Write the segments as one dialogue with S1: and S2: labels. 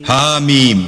S1: حامیم،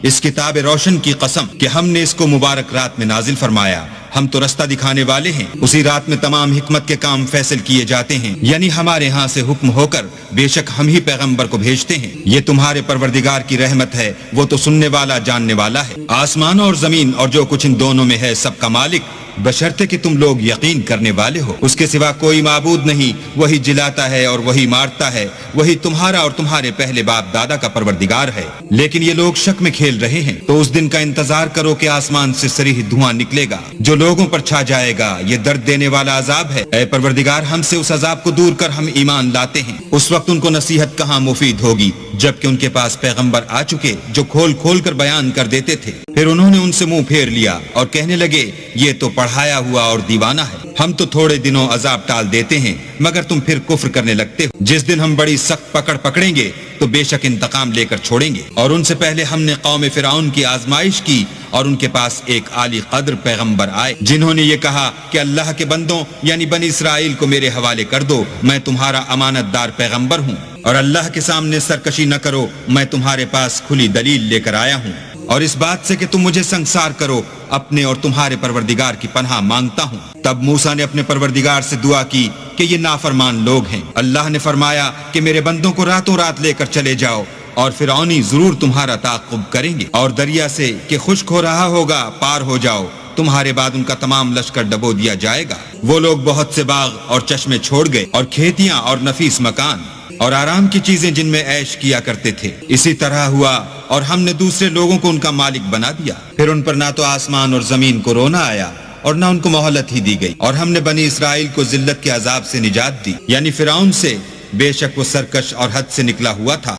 S1: اس کتاب روشن کی قسم کہ ہم نے اس کو مبارک رات میں نازل فرمایا، ہم تو رستہ دکھانے والے ہیں۔ اسی رات میں تمام حکمت کے کام فیصل کیے جاتے ہیں، یعنی ہمارے ہاں سے حکم ہو کر بے شک ہم ہی پیغمبر کو بھیجتے ہیں۔ یہ تمہارے پروردگار کی رحمت ہے، وہ تو سننے والا جاننے والا ہے۔ آسمان اور زمین اور جو کچھ ان دونوں میں ہے سب کا مالک، بشرطے کہ تم لوگ یقین کرنے والے ہو۔ اس کے سوا کوئی معبود نہیں، وہی جلاتا ہے اور وہی مارتا ہے، وہی تمہارا اور تمہارے پہلے باپ دادا کا پروردگار ہے۔ لیکن یہ لوگ شک میں کھیل رہے ہیں، تو اس دن کا انتظار کرو کہ آسمان سے صریح دھواں نکلے گا جو لوگوں پر چھا جائے گا، یہ درد دینے والا عذاب ہے۔ اے پروردگار، ہم سے اس عذاب کو دور کر ہم ایمان لاتے ہیں۔ اس وقت ان کو نصیحت کہاں مفید ہوگی جبکہ ان کے پاس پیغمبر آ چکے جو کھول کھول کر بیان کر دیتے تھے۔ پھر انہوں نے ان سے منہ پھیر لیا اور کہنے لگے یہ تو پڑھایا ہوا اور دیوانہ ہے، ہم تو تھوڑے دنوں عذاب ٹال دیتے ہیں مگر تم پھر کفر کرنے لگتے ہو۔ جس دن ہم بڑی سخت پکڑ پکڑیں گے تو بے شک انتقام لے کر چھوڑیں گے۔ اور ان سے پہلے ہم نے قوم فرعون کی آزمائش کی اور ان کے پاس ایک عالی قدر پیغمبر آئے جنہوں نے یہ کہا کہ اللہ کے بندوں یعنی بنی اسرائیل کو میرے حوالے کر دو، میں تمہارا امانت دار پیغمبر ہوں، اور اللہ کے سامنے سرکشی نہ کرو، میں تمہارے پاس کھلی دلیل لے کر آیا ہوں، اور اس بات سے کہ تم مجھے سنگسار کرو اپنے اور تمہارے پروردگار کی پناہ مانگتا ہوں۔ تب موسیٰ نے اپنے پروردگار سے دعا کی کہ یہ نافرمان لوگ ہیں۔ اللہ نے فرمایا کہ میرے بندوں کو راتوں رات لے کر چلے جاؤ، اور فرعونی ضرور تمہارا تعاقب کریں گے، اور دریا سے کہ خشک ہو رہا ہوگا پار ہو جاؤ، تمہارے بعد ان کا تمام لشکر ڈبو دیا جائے گا۔ وہ لوگ بہت سے باغ اور چشمے چھوڑ گئے اور کھیتیاں اور نفیس مکان اور آرام کی چیزیں جن میں عیش کیا کرتے تھے۔ اسی طرح ہوا اور ہم نے دوسرے لوگوں کو ان کا مالک بنا دیا، پھر ان پر نہ تو آسمان اور زمین کو رونا آیا اور نہ ان کو مہلت ہی دی گئی۔ اور ہم نے بنی اسرائیل کو ذلت کے عذاب سے نجات دی، یعنی فرعون سے، بے شک وہ سرکش اور حد سے نکلا ہوا تھا۔